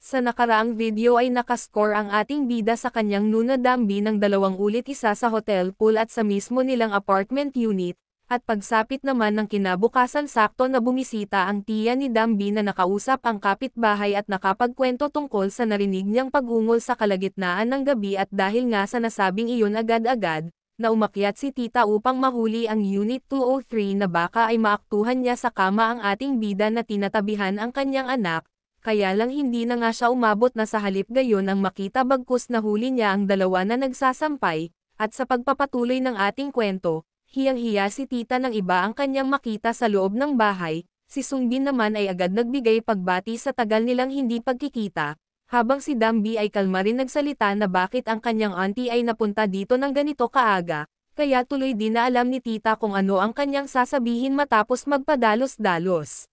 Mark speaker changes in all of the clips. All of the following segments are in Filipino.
Speaker 1: Sa nakaraang video ay nakascore ang ating bida sa kanyang Nuna Dambi ng 2 ulit isa sa hotel pool at sa mismo nilang apartment unit, at pagsapit naman ng kinabukasan sakto na bumisita ang tiya ni Dambi na nakausap ang kapitbahay at nakapagkwento tungkol sa narinig niyang pag-ungol sa kalagitnaan ng gabi at dahil nga sa nasabing iyon agad-agad, na umakyat si tita upang mahuli ang Unit 203 na baka ay maaktuhan niya sa kama ang ating bida na tinatabihan ang kanyang anak. Kaya lang hindi na nga siya umabot na sa halip gayon ang makita bagkus na huli niya ang dalawa na nagsasampay, at sa pagpapatuloy ng ating kwento, hiyang-hiya si tita nang iba ang kanyang makita sa loob ng bahay, si Sungbin naman ay agad nagbigay pagbati sa tagal nilang hindi pagkikita, habang si Dambi ay kalma rin nagsalita na bakit ang kanyang auntie ay napunta dito ng ganito kaaga, kaya tuloy din na alam ni tita kung ano ang kanyang sasabihin matapos magpadalos-dalos.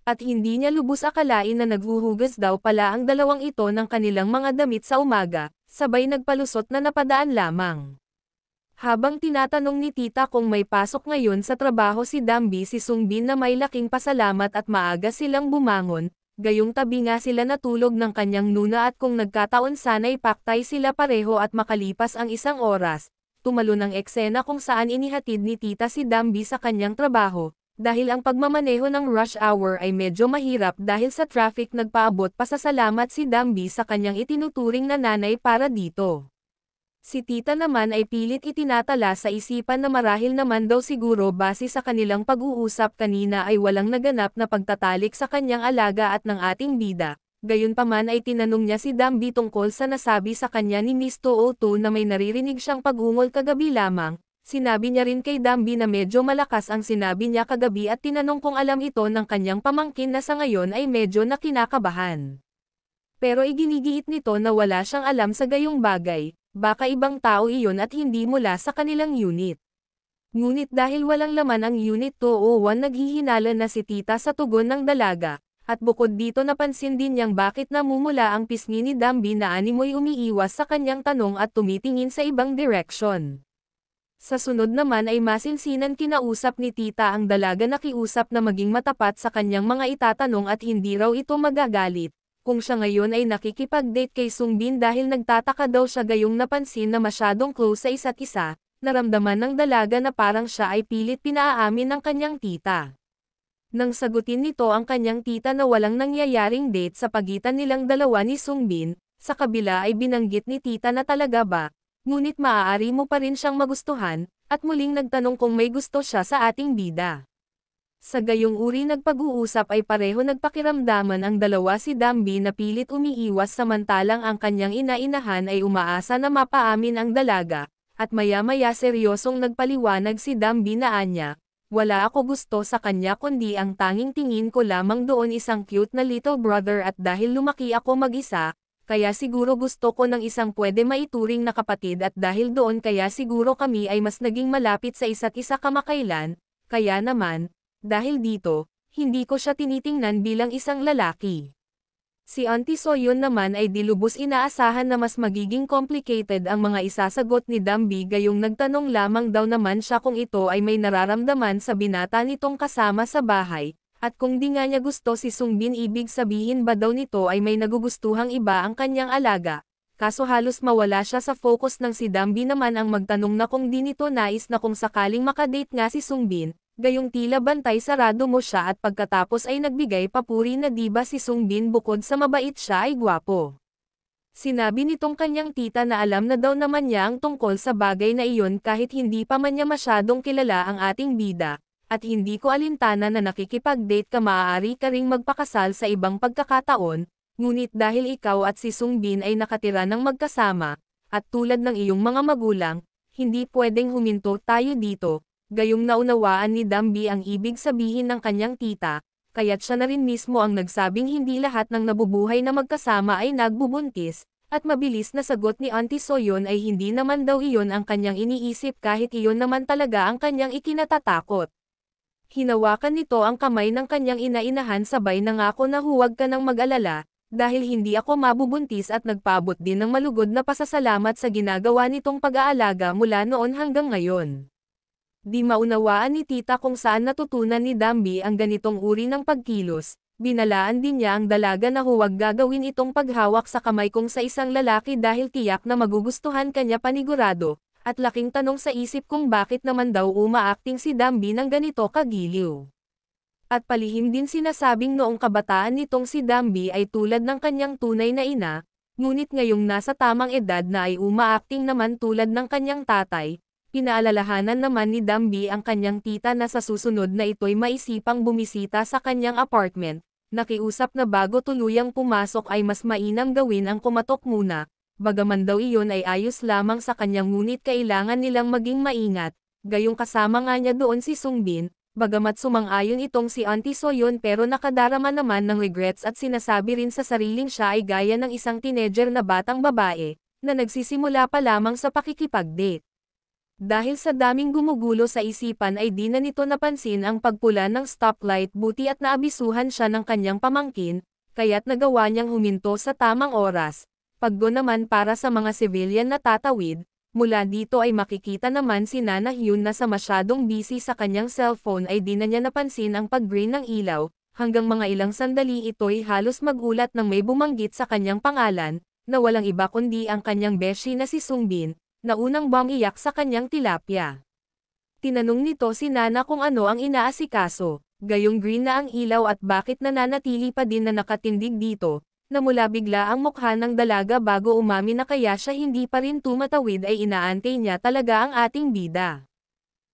Speaker 1: At hindi niya lubos akalain na naghuhugas daw pala ang dalawang ito ng kanilang mga damit sa umaga, sabay nagpalusot na napadaan lamang. Habang tinatanong ni tita kung may pasok ngayon sa trabaho si Dambi si Sungbin na may laking pasalamat at maaga silang bumangon, gayong tabi nga sila natulog ng kanyang nuna at kung nagkataon sana'y paktay sila pareho at makalipas ang 1 oras, tumalo ng eksena kung saan inihatid ni tita si Dambi sa kanyang trabaho. Dahil ang pagmamaneho ng rush hour ay medyo mahirap dahil sa traffic nagpaabot pasasalamat si Dambi sa kanyang itinuturing na nanay para dito. Si tita naman ay pilit itinatala sa isipan na marahil naman daw siguro base sa kanilang pag-uusap kanina ay walang naganap na pagtatalik sa kanyang alaga at ng ating bida. Gayunpaman ay tinanong niya si Dambi tungkol sa nasabi sa kanya ni Miss 202 na may naririnig siyang pag-ungol kagabi lamang. Sinabi niya rin kay Dambi na medyo malakas ang sinabi niya kagabi at tinanong kung alam ito ng kanyang pamangkin na sa ngayon ay medyo nakinakabahan. Pero iginigiit nito na wala siyang alam sa gayong bagay, baka ibang tao iyon at hindi mula sa kanilang unit. Ngunit dahil walang laman ang Unit 201 naghihinala na si tita sa tugon ng dalaga, at bukod dito napansin din niyang bakit namumula ang pisngi ni Dambi na animoy umiiwas sa kanyang tanong at tumitingin sa ibang direksyon. Sa sunod naman ay masinsinan kinausap ni tita ang dalaga na kiusap na maging matapat sa kanyang mga itatanong at hindi raw ito magagalit, kung siya ngayon ay nakikipag-date kay Sungbin dahil nagtataka daw siya gayong napansin na masyadong close sa isa't isa, naramdaman ng dalaga na parang siya ay pilit pinaamin ng kanyang tita. Nang sagutin nito ang kanyang tita na walang nangyayaring date sa pagitan nilang dalawa ni Sungbin, sa kabila ay binanggit ni tita na talaga ba, ngunit maaari mo pa rin siyang magustuhan, at muling nagtanong kung may gusto siya sa ating bida. Sa gayong uri nagpag-uusap ay pareho nagpakiramdaman ang dalawa si Dambi na pilit umiiwas samantalang ang kanyang ina-inahan ay umaasa na mapaamin ang dalaga, at maya-maya seryosong nagpaliwanag si Dambi na anya, wala ako gusto sa kanya kundi ang tanging tingin ko lamang doon isang cute na little brother at dahil lumaki ako mag-isa, kaya siguro gusto ko ng isang pwede maituring na kapatid at dahil doon kaya siguro kami ay mas naging malapit sa isa't isa kamakailan, kaya naman, dahil dito, hindi ko siya tinitingnan bilang isang lalaki. Si Auntie Soyon naman ay dilubos inaasahan na mas magiging complicated ang mga isasagot ni Dambi gayong nagtanong lamang daw naman siya kung ito ay may nararamdaman sa binata nitong kasama sa bahay. At kung di nga niya gusto si Sungbin ibig sabihin ba daw nito ay may nagugustuhang iba ang kanyang alaga, kaso halos mawala siya sa focus ng si Dambi naman ang magtanong na kung di nito nais na kung sakaling makadate nga si Sungbin, gayong tila bantay sarado mo siya at pagkatapos ay nagbigay papuri na di ba si Sungbin bukod sa mabait siya ay gwapo. Sinabi nitong kanyang tita na alam na daw naman niya ang tungkol sa bagay na iyon kahit hindi pa man niya masyadong kilala ang ating bida. At hindi ko alintana na nakikipag-date ka maaari ka ring magpakasal sa ibang pagkakataon, ngunit dahil ikaw at si Sungbin ay nakatira ng magkasama, at tulad ng iyong mga magulang, hindi pwedeng huminto tayo dito, gayong naunawaan ni Dambi ang ibig sabihin ng kanyang tita, kaya't siya na rin mismo ang nagsabing hindi lahat ng nabubuhay na magkasama ay nagbubuntis, at mabilis na sagot ni Auntie Soyon ay hindi naman daw iyon ang kanyang iniisip kahit iyon naman talaga ang kanyang ikinatatakot. Hinawakan nito ang kamay ng kanyang ina-inahan sabay nangako na huwag ka nang mag-alala, dahil hindi ako mabubuntis at nagpaabot din ng malugod na pasasalamat sa ginagawa nitong pag-aalaga mula noon hanggang ngayon. Di maunawaan ni tita kung saan natutunan ni Dambi ang ganitong uri ng pagkilos, Binalaan din niya ang dalaga na huwag gagawin itong paghawak sa kamay kung sa isang lalaki dahil tiyak na magugustuhan kanya panigurado, at laking tanong sa isip kung bakit naman daw umaakting si Dambi ng ganito kagiliw. At palihim din sinasabing noong kabataan nitong si Dambi ay tulad ng kanyang tunay na ina, ngunit ngayong nasa tamang edad na ay umaakting naman tulad ng kanyang tatay. Pinaalalahanan naman ni Dambi ang kanyang tita na sa susunod na ito'y maisipang bumisita sa kanyang apartment. Nakiusap na bago tuluyang pumasok ay mas mainam gawin ang kumatok muna, bagaman daw iyon ay ayos lamang sa kanyang ngunit kailangan nilang maging maingat, gayong kasama nga niya doon si Sungbin, bagamat sumang-ayon itong si Auntie Soyeon pero nakadarama naman ng regrets at sinasabi rin sa sariling siya ay gaya ng isang teenager na batang babae, na nagsisimula pa lamang sa pakikipag-date. Dahil sa daming gumugulo sa isipan ay di na nito napansin ang pagpula ng stoplight buti at naabisuhan siya ng kanyang pamangkin, kaya't nagawa niyang huminto sa tamang oras. Paggo naman para sa mga civilian na tatawid, mula dito ay makikita naman si Nana Hyun na sa masyadong busy sa kanyang cellphone ay di na niya napansin ang pag-green ng ilaw, hanggang mga ilang sandali ito'y halos magulat nang may bumanggit sa kanyang pangalan, na walang iba kundi ang kanyang beshi na si Sungbin, na unang iyak sa kanyang tilapia. Tinanong nito si Nana kung ano ang inaasikaso, gayong green na ang ilaw at bakit nananatili pa din na nakatindig dito, na mula bigla ang mukha ng dalaga bago umamin na kaya siya hindi pa rin tumatawid ay inaantay niya talaga ang ating bida.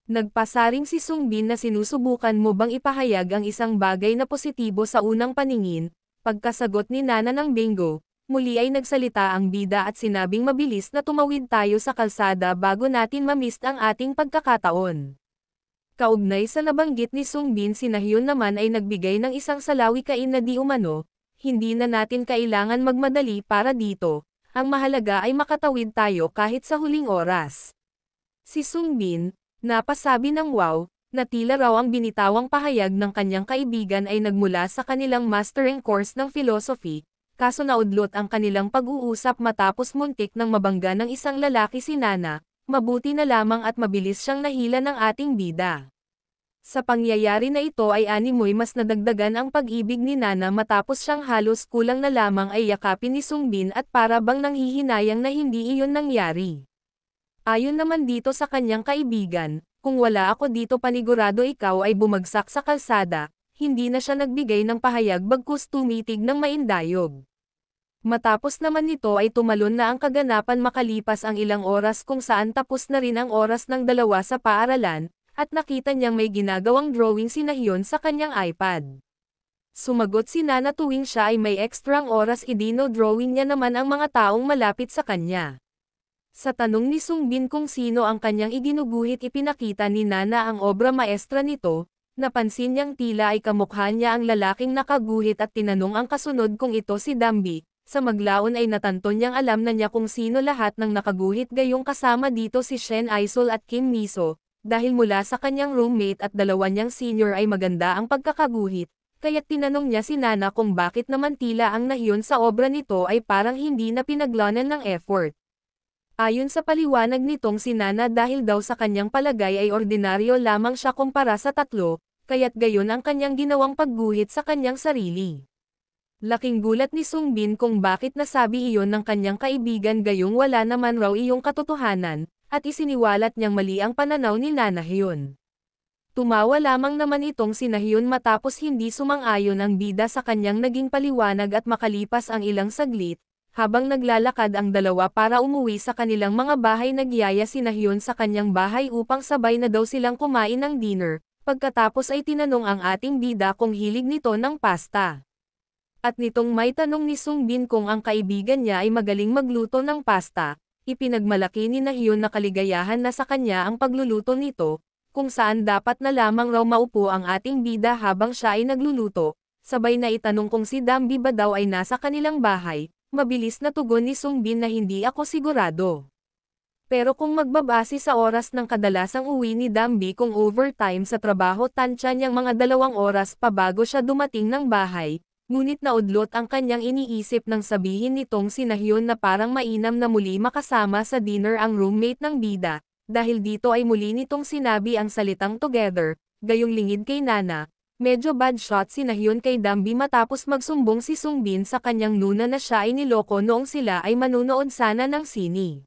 Speaker 1: Nagpasaring si Sungbin na sinusubukan mo bang ipahayag ang isang bagay na positibo sa unang paningin, pagkasagot ni Nana ng bingo. Muli ay nagsalita ang bida at sinabing mabilis na tumawid tayo sa kalsada bago natin ma-miss ang ating pagkakataon. Kaugnay sa nabanggit ni Sungbin si Nahyun naman ay nagbigay ng isang salawikain na di umano, hindi na natin kailangan magmadali para dito, ang mahalaga ay makatawid tayo kahit sa huling oras. Si Sungbin, napasabi ng wow, na tila raw ang binitawang pahayag ng kanyang kaibigan ay nagmula sa kanilang mastering course ng philosophy. Kaso naudlot ang kanilang pag-uusap matapos muntik ng mabangga ng isang lalaki si Nana, mabuti na lamang at mabilis siyang nahila ng ating bida. Sa pangyayari na ito ay animoy mas nadagdagan ang pag-ibig ni Nana matapos siyang halos kulang na lamang ay yakapin ni Sungbin at para bang nanghihinayang na hindi iyon nangyari. Ayon naman dito sa kanyang kaibigan, kung wala ako dito panigurado ikaw ay bumagsak sa kalsada. Hindi na siya nagbigay ng pahayag bagkus tumitig ng maindayog. Matapos naman nito ay tumalon na ang kaganapan makalipas ang ilang oras kung saan tapos na rin ang oras ng dalawa sa paaralan, at nakita niyang may ginagawang drawing si Nahyun sa kanyang iPad. Sumagot si Nana tuwing siya ay may ekstrang oras idino-drawing niya naman ang mga taong malapit sa kanya. Sa tanong ni Sungbin kung sino ang kanyang iginuguhit ipinakita ni Nana ang obra maestra nito. Napansin niyang tila ay kamukha niya ang lalaking nakaguhit at tinanong ang kasunod kung ito si Dambi. Sa maglaon ay natanto niyang alam na niya kung sino lahat ng nakaguhit gayong kasama dito si Shen Aisol at Kim Miso, dahil mula sa kanyang roommate at dalawa niyang senior ay maganda ang pagkakaguhit, kaya't tinanong niya si Nana kung bakit naman tila ang Nahyun sa obra nito ay parang hindi na pinaglanan ng effort. Ayon sa paliwanag nitong si Nana dahil daw sa kanyang palagay ay ordinaryo lamang siya kumpara sa tatlo, kaya't gayon ang kanyang ginawang pagguhit sa kanyang sarili. Laking gulat ni Sungbin kung bakit nasabi iyon ng kanyang kaibigan gayong wala naman raw iyong katotohanan, at isiniwalat niyang mali ang pananaw ni Nana Hyun. Tumawa lamang naman itong si Nahyun matapos hindi sumang-ayon ang bida sa kanyang naging paliwanag at makalipas ang ilang saglit. Habang naglalakad ang dalawa para umuwi sa kanilang mga bahay nagyaya si Nahyun sa kanyang bahay upang sabay na daw silang kumain ng dinner, pagkatapos ay tinanong ang ating bida kung hilig nito ng pasta. At nitong may tanong ni Sungbin kung ang kaibigan niya ay magaling magluto ng pasta, ipinagmalaki ni Nahyun na kaligayahan na sa kanya ang pagluluto nito, kung saan dapat na lamang raw maupo ang ating bida habang siya ay nagluluto, sabay na itanong kung si Dambi ba daw ay nasa kanilang bahay. Mabilis na tugon ni Sungbin na hindi ako sigurado. Pero kung magbabase sa oras ng kadalasang uwi ni Dambi kung overtime sa trabaho tansya niyang mga 2 oras pa bago siya dumating ng bahay, ngunit naudlot ang kanyang iniisip nang sabihin nitong si Nahyun na parang mainam na muli makasama sa dinner ang roommate ng bida, dahil dito ay muli nitong sinabi ang salitang together, gayong lingid kay Nana, Medyo bad shot si Nahyun kay Dambi matapos magsumbong si Sungbin sa kanyang nuna na siya ay niloko noong sila ay manunood sana ng sini.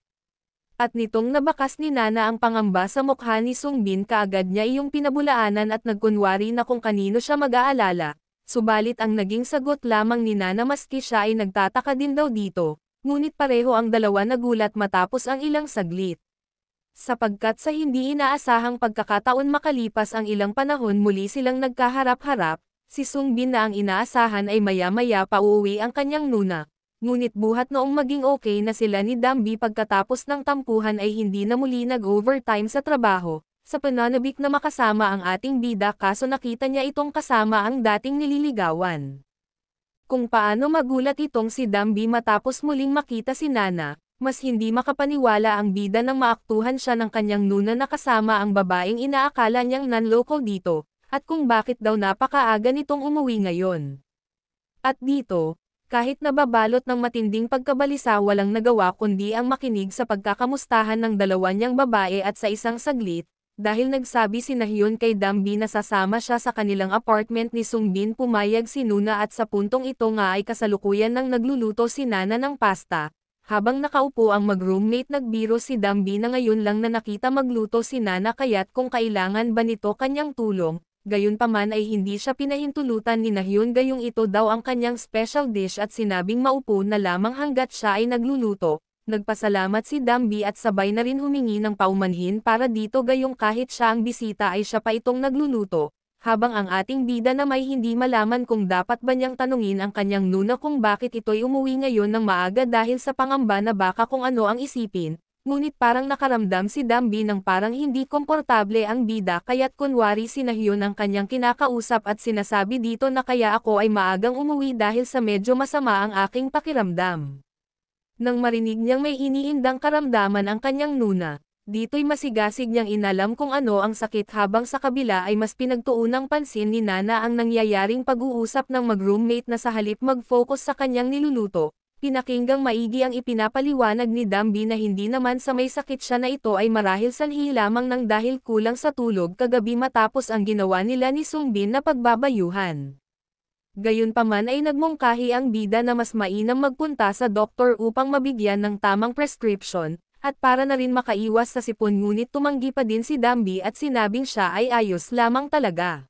Speaker 1: At nitong nabakas ni Nana ang pangamba sa mukha ni Sungbin kaagad niya iyong pinabulaanan at nagkunwari na kung kanino siya mag-aalala, subalit ang naging sagot lamang ni Nana maski siya ay nagtataka din daw dito, ngunit pareho ang dalawa nagulat matapos ang ilang saglit. Sapagkat sa hindi inaasahang pagkakataon makalipas ang ilang panahon muli silang nagkaharap-harap, si Sungbin na ang inaasahan ay maya-maya pa uuwi ang kanyang nuna. Ngunit buhat noong maging okay na sila ni Dambi pagkatapos ng tampuhan ay hindi na muli nag-overtime sa trabaho, sa pananabik na makasama ang ating bida kaso nakita niya itong kasama ang dating nililigawan. Kung paano magulat itong si Dambi matapos muling makita si Nana, mas hindi makapaniwala ang bida nang maaktuhan siya ng kanyang nuna na kasama ang babaeng inaakala niyang nanloko dito, at kung bakit daw napakaaga nitong umuwi ngayon. At dito, kahit nababalot ng matinding pagkabalisa walang nagawa kundi ang makinig sa pagkakamustahan ng dalawa niyang babae at sa isang saglit, dahil nagsabi si Nahyun kay Dambi na sasama siya sa kanilang apartment ni Sungbin pumayag si Nuna at sa puntong ito nga ay kasalukuyan nang nagluluto si Nana ng pasta. Habang nakaupo ang mag-roommate nagbiro si Dambi na ngayon lang na nakita magluto si Nana kaya't kung kailangan ba nito kanyang tulong. Gayunpaman ay hindi siya pinahintulutan ni Nahyun gayong ito daw ang kanyang special dish at sinabing maupo na lamang hanggat siya ay nagluluto. Nagpasalamat si Dambi at sabay na rin humingi ng paumanhin para dito gayong kahit siya ang bisita ay siya pa itong nagluluto. Habang ang ating bida na may hindi malaman kung dapat ba niyang tanungin ang kanyang nuna kung bakit ito'y umuwi ngayon ng maaga dahil sa pangamba na baka kung ano ang isipin. Ngunit parang nakaramdam si Dambi ng parang hindi komportable ang bida kaya't kunwari si Nahyun ang kanyang kinakausap at sinasabi dito na kaya ako ay maagang umuwi dahil sa medyo masama ang aking pakiramdam. Nang marinig niyang may iniindang karamdaman ang kanyang nuna, dito'y masigasig niyang inalam kung ano ang sakit habang sa kabila ay mas pinagtuunang pansin ni Nana ang nangyayaring pag-uusap ng mag-roommate na sa halip mag-focus sa kanyang niluluto. Pinakinggang maigi ang ipinapaliwanag ni Dambi na hindi naman sa may sakit siya na ito ay marahil sanhi lamang ng dahil kulang sa tulog kagabi matapos ang ginawa nila ni Sungbin na pagbabayuhan. Gayunpaman ay nagmungkahi ang bida na mas mainam magpunta sa doktor upang mabigyan ng tamang prescription, at para na rin makaiwas sa sipon ngunit tumanggi pa din si Dambi at sinabing siya ay ayos lamang talaga.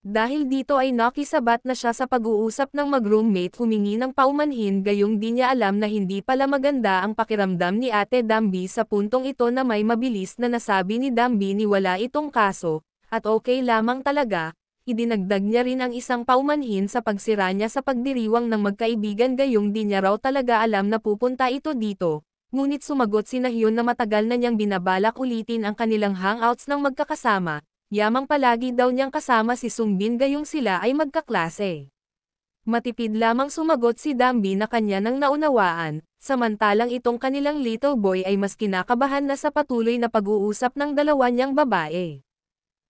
Speaker 1: Dahil dito ay nakisabat na siya sa pag-uusap ng mag-roommate humingi ng paumanhin gayong di niya alam na hindi pala maganda ang pakiramdam ni Ate Dambi sa puntong ito na may mabilis na nasabi ni Dambi ni wala itong kaso, at okay lamang talaga, idinagdag niya rin ang isang paumanhin sa pagsira niya sa pagdiriwang ng magkaibigan gayong di niya raw talaga alam na pupunta ito dito. Ngunit sumagot si Nahyun na matagal na niyang binabalak ulitin ang kanilang hangouts ng magkakasama. Yamang palagi daw niyang kasama si Sungbin gayong sila ay magkaklase. Matipid lamang sumagot si Dambi na kanya nang naunawaan, samantalang itong kanilang little boy ay mas kinakabahan na sa patuloy na pag-uusap ng dalawa niyang babae.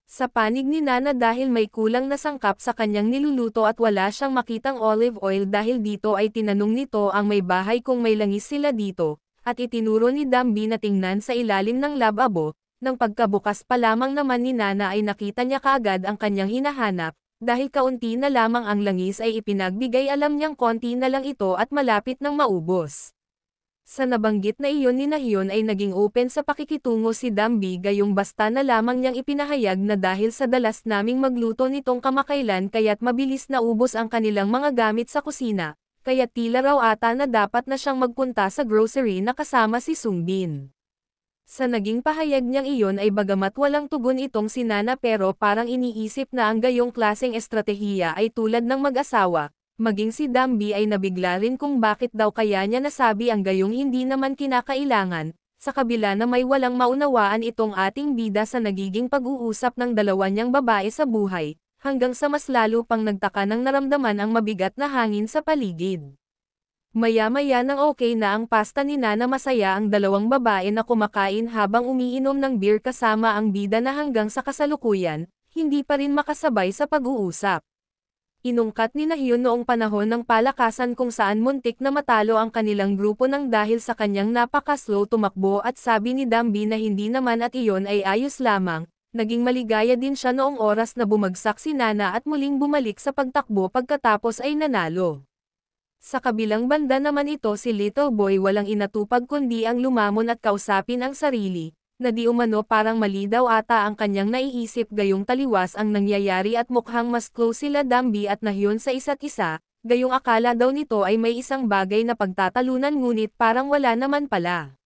Speaker 1: Sa panig ni Nana dahil may kulang na sangkap sa kanyang niluluto at wala siyang makitang olive oil dahil dito ay tinanong nito ang may bahay kung may langis sila dito, at itinuro ni Dambi na tingnan sa ilalim ng lababo. Nang pagkabukas pa lamang naman ni Nana ay nakita niya kaagad ang kanyang hinahanap, dahil kaunti na lamang ang langis ay ipinagbigay alam niyang konti na lang ito at malapit nang maubos. Sa nabanggit na iyon ni Nahyun ay naging open sa pakikitungo si Dambi gayong basta na lamang niyang ipinahayag na dahil sa dalas naming magluto nitong kamakailan kaya't mabilis na ubos ang kanilang mga gamit sa kusina, kaya't tila raw ata na dapat na siyang magpunta sa grocery na kasama si Sungbin. Sa naging pahayag niyang iyon ay bagamat walang tugon itong si Nana pero parang iniisip na ang gayong klaseng estratehiya ay tulad ng mag-asawa, maging si Dambi ay nabigla rin kung bakit daw kaya niya nasabi ang gayong hindi naman kinakailangan, sa kabila na may walang maunawaan itong ating bida sa nagiging pag-uusap ng dalawa niyang babae sa buhay, hanggang sa mas lalo pang nagtaka nang naramdaman ang mabigat na hangin sa paligid. Maya-maya nang okay na ang pasta ni Nana masaya ang dalawang babae na kumakain habang umiinom ng beer kasama ang bida na hanggang sa kasalukuyan, hindi pa rin makasabay sa pag-uusap. Inungkat ni Nahyun noong panahon ng palakasan kung saan muntik na matalo ang kanilang grupo nang dahil sa kanyang napaka-slow tumakbo at sabi ni Dambi na hindi naman at iyon ay ayos lamang, Naging maligaya din siya noong oras na bumagsak si Nana at muling bumalik sa pagtakbo pagkatapos ay nanalo. Sa kabilang banda naman ito si Little Boy walang inatupag kundi ang lumamon at kausapin ang sarili, na di umano parang mali daw ata ang kanyang naiisip gayong taliwas ang nangyayari at mukhang mas close sila Dambi at Nahyon sa isa't isa, gayong akala daw nito ay may isang bagay na pagtatalunan ngunit parang wala naman pala.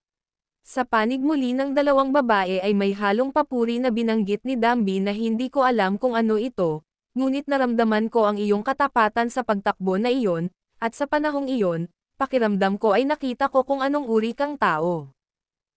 Speaker 1: Sa panig muli ng dalawang babae ay may halong papuri na binanggit ni Dambi na hindi ko alam kung ano ito, ngunit naramdaman ko ang iyong katapatan sa pagtakbo na iyon, at sa panahong iyon, pakiramdam ko ay nakita ko kung anong uri kang tao.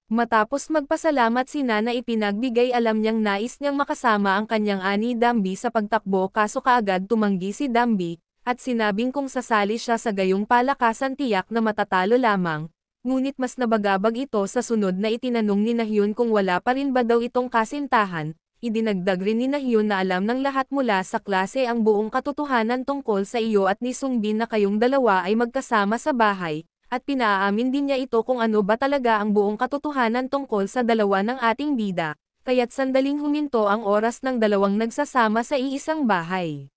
Speaker 1: Matapos magpasalamat si Nana ipinagbigay alam niyang nais niyang makasama ang kanyang ani Dambi sa pagtakbo kaso kaagad tumanggi si Dambi, at sinabing kung sasali siya sa gayong palakasan tiyak na matatalo lamang. Ngunit mas nabagabag ito sa sunod na itinanong ni Nahyon kung wala pa rin ba daw itong kasintahan, idinagdag rin ni Nahyon na alam ng lahat mula sa klase ang buong katotohanan tungkol sa iyo at ni Sungbin na kayong dalawa ay magkasama sa bahay, at pinaamin din niya ito kung ano ba talaga ang buong katotohanan tungkol sa dalawa ng ating bida, kaya't sandaling huminto ang oras ng dalawang nagsasama sa iisang bahay.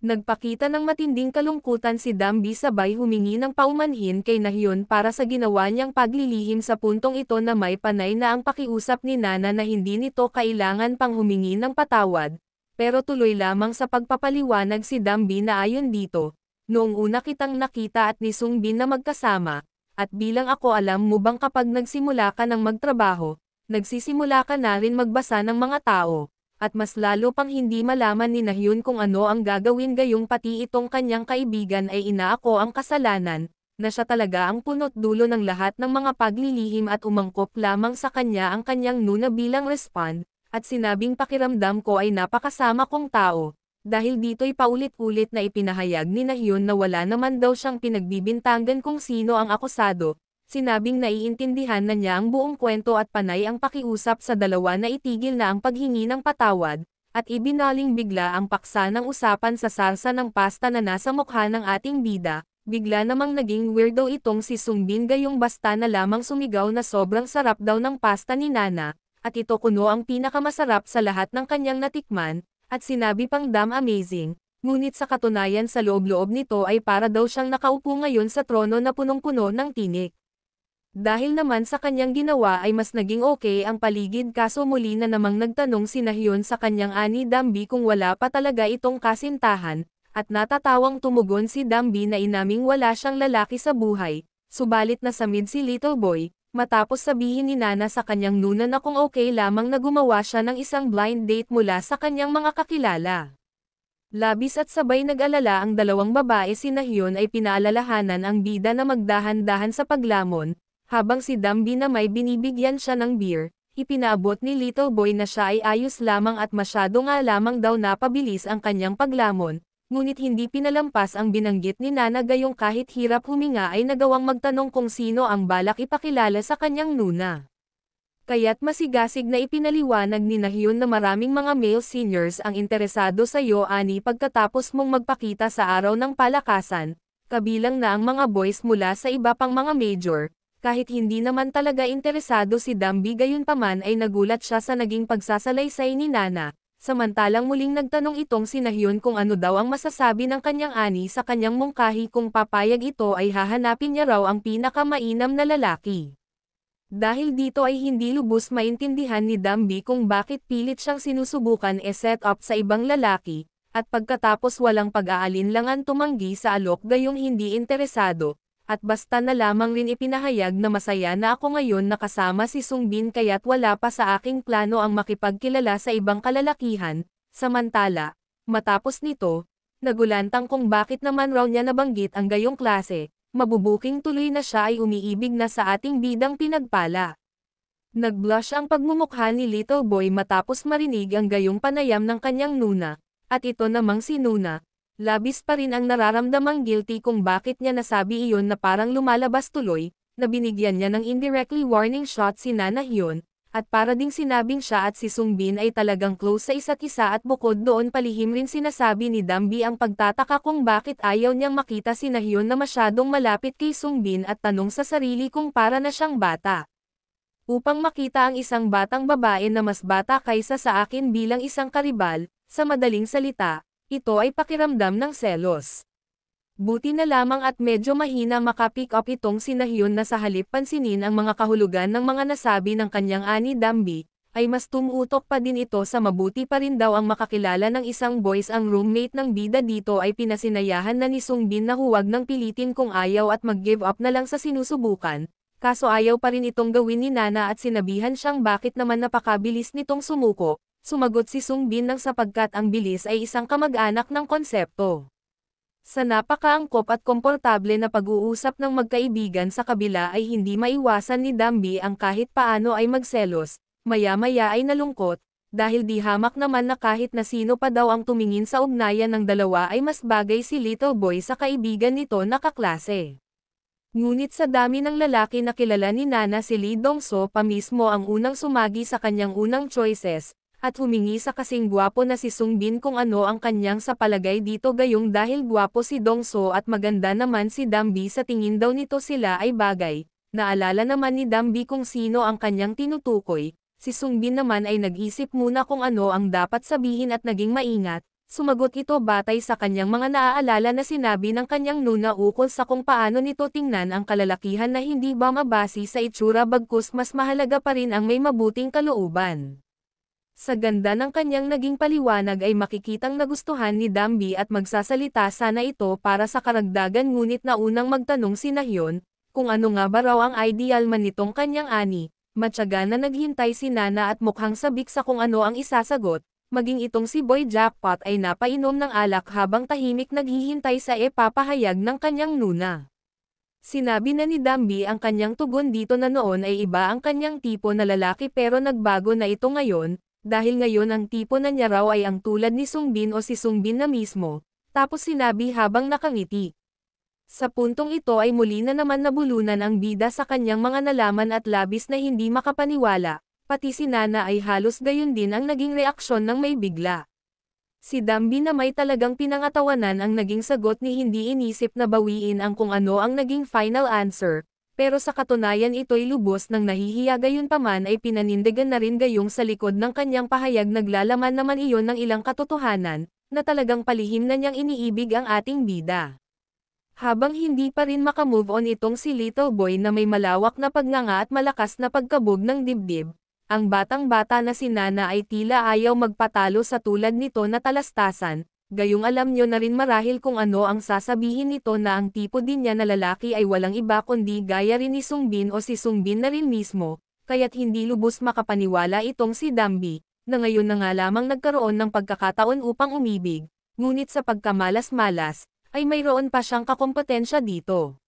Speaker 1: Nagpakita ng matinding kalungkutan si Dambi sabay humingi ng paumanhin kay Nahyon para sa ginawa niyang paglilihim sa puntong ito na may panay na ang pakiusap ni Nana na hindi nito kailangan pang humingi ng patawad, pero tuloy lamang sa pagpapaliwanag si Dambi na ayon dito, noong una kitang nakita at ni Sungbin na magkasama, at bilang ako alam mo bang kapag nagsimula ka ng magtrabaho, nagsisimula ka na rin magbasa ng mga tao. At mas lalo pang hindi malaman ni Nahyon kung ano ang gagawin gayong pati itong kanyang kaibigan ay inaako ang kasalanan, na siya talaga ang punot dulo ng lahat ng mga paglilihim at umangkop lamang sa kanya ang kanyang Nuna bilang respond, at sinabing pakiramdam ko ay napakasama kong tao, dahil dito'y paulit-ulit na ipinahayag ni Nahyon na wala naman daw siyang pinagbibintangan kung sino ang akusado. Sinabing naiintindihan na niya ang buong kwento at panay ang pakiusap sa dalawa na itigil na ang paghingi ng patawad, at ibinaling bigla ang paksa ng usapan sa sarsa ng pasta na nasa mukha ng ating bida, bigla namang naging weirdo itong si Sungbin gayong basta na lamang sumigaw na sobrang sarap daw ng pasta ni Nana, at ito kuno ang pinakamasarap sa lahat ng kanyang natikman, at sinabi pang damn amazing. Ngunit sa katunayan sa loob-loob nito ay para daw siyang nakaupo ngayon sa trono na punong-puno ng tinik. Dahil naman sa kanyang ginawa ay mas naging okay ang paligid kaso muli na namang nagtanong si Nahyon sa kanyang ani Dambi kung wala pa talaga itong kasintahan, at natatawang tumugon si Dambi na inaming wala siyang lalaki sa buhay, subalit nasamid si Little Boy, matapos sabihin ni Nana sa kanyang Nuna na kung okay lamang na gumawa siya ng isang blind date mula sa kanyang mga kakilala. Labis at sabay nag-alala ang dalawang babae si Nahyon ay pinaalalahanan ang bida na magdahan-dahan sa paglamon. Habang si Dambi na may binibigyan siya ng beer, ipinaabot ni Little Boy na siya ay ayos lamang at masyado nga lamang daw napabilis ang kanyang paglamon, ngunit hindi pinalampas ang binanggit ni Nana gayong kahit hirap huminga ay nagawang magtanong kung sino ang balak ipakilala sa kanyang Nuna. Kaya't masigasig na ipinaliwanag ni Nahyon na maraming mga male seniors ang interesado sa iyo ani pagkatapos mong magpakita sa araw ng palakasan, kabilang na ang mga boys mula sa iba pang mga major. Kahit hindi naman talaga interesado si Dambi gayunpaman ay nagulat siya sa naging pagsasalaysay ni Nana, samantalang muling nagtanong itong si Nahyon kung ano daw ang masasabi ng kanyang ani sa kanyang mungkahi kung papayag ito ay hahanapin niya raw ang pinakamainam na lalaki. Dahil dito ay hindi lubos maintindihan ni Dambi kung bakit pilit siyang sinusubukan set up sa ibang lalaki, at pagkatapos walang pag-aalinlangan tumanggi sa alok gayong hindi interesado. At basta na lamang rin ipinahayag na masaya na ako ngayon nakasama si Sungbin kaya't wala pa sa aking plano ang makipagkilala sa ibang kalalakihan, samantala, matapos nito, nagulantang kung bakit naman raw niya nabanggit ang gayong klase, mabubuking tuloy na siya ay umiibig na sa ating bidang pinagpala. Nag-blush ang pagmumukha ni Little Boy matapos marinig ang gayong panayam ng kanyang Nuna, at ito namang si Nuna. Labis pa rin ang nararamdamang guilty kung bakit niya nasabi iyon na parang lumalabas tuloy, na binigyan niya ng indirectly warning shot si Nana Hyon, at para ding sinabing siya at si Sungbin ay talagang close sa isa't isa at bukod doon palihim rin sinasabi ni Dambi ang pagtataka kung bakit ayaw niyang makita si Nahyon na masyadong malapit kay Sungbin at tanong sa sarili kung para na siyang bata. upang makita ang isang batang babae na mas bata kaysa sa akin bilang isang karibal, sa madaling salita, ito ay pakiramdam ng selos. Buti na lamang at medyo mahina makapick up itong si Nahyun na sa halip pansinin ang mga kahulugan ng mga nasabi ng kanyang ani Dambi, ay mas tumutok pa din ito sa mabuti pa rin daw ang makakilala ng isang boys. Ang roommate ng bida dito ay pinasinayahan na ni Sungbin na huwag nang pilitin kung ayaw at mag-give up na lang sa sinusubukan, kaso ayaw pa rin itong gawin ni Nana at sinabihan siyang bakit naman napakabilis nitong sumuko. Sumagot si Sungbin nang sapagkat ang bilis ay isang kamag-anak ng konsepto. Sa napakaangkop at komportable na pag-uusap ng magkaibigan sa kabila ay hindi maiwasan ni Dambi ang kahit paano ay magselos, maya-maya ay nalungkot, dahil di hamak naman na kahit na sino pa daw ang tumingin sa ugnayan ng dalawa ay mas bagay si Little Boy sa kaibigan nito na kaklase. Ngunit sa dami ng lalaki na kilala ni Nana, si Lee Dong-so pa mismo ang unang sumagi sa kanyang unang choices, at humingi sa kasing gwapo na si Sungbin kung ano ang kanyang sa palagay dito, gayong dahil gwapo si Dong-so at maganda naman si Dambi sa tingin daw nito sila ay bagay. Naalala naman ni Dambi kung sino ang kanyang tinutukoy, si Sungbin naman ay nag-isip muna kung ano ang dapat sabihin at naging maingat. Sumagot ito batay sa kanyang mga naaalala na sinabi ng kanyang nuna ukol sa kung paano nito tingnan ang kalalakihan na hindi ba mabasi sa itsura bagkus mas mahalaga pa rin ang may mabuting kalooban. Sa ganda ng kanyang naging paliwanag ay makikitang nagustuhan ni Dambi at magsasalita sana ito para sa karagdagan, ngunit naunang magtanong si Nahyun, kung ano nga ba raw ang ideal man nitong kanyang ani. Matyaga na naghintay si Nana at mukhang sabik sa kung ano ang isasagot, maging itong si Boy Jackpot ay napainom ng alak habang tahimik naghihintay sa ipapahayag ng kanyang nuna. Sinabi na ni Dambi ang kanyang tugon dito na noon ay iba ang kanyang tipo na lalaki pero nagbago na ito ngayon, dahil ngayon ang tipo na niya raw ay ang tulad ni Sungbin o si Sungbin na mismo, tapos sinabi habang nakangiti. Sa puntong ito ay muli na naman nabulunan ang bida sa kanyang mga nalaman at labis na hindi makapaniwala, pati si Nana ay halos gayon din ang naging reaksyon ng may bigla. Si Dambi na may talagang pinangatawanan ang naging sagot ni hindi inisip na bawiin ang kung ano ang naging final answer. Pero sa katunayan ito'y lubos ng nahihiya, gayon paman ay pinanindigan na rin gayong sa likod ng kanyang pahayag naglalaman naman iyon ng ilang katotohanan, na talagang palihim na niyang iniibig ang ating bida. Habang hindi pa rin makamove on itong si Little Boy na may malawak na pagnganga at malakas na pagkabog ng dibdib, ang batang-bata na si Nana ay tila ayaw magpatalo sa tulad nito na talastasan. Gayong alam nyo na rin marahil kung ano ang sasabihin nito na ang tipo din niya na lalaki ay walang iba kundi gaya rin ni Sungbin o si Sungbin na rin mismo, kaya't hindi lubos makapaniwala itong si Dambi, na ngayon na nga lamang nagkaroon ng pagkakataon upang umibig, ngunit sa pagkamalas-malas, ay mayroon pa siyang kakompetensya dito.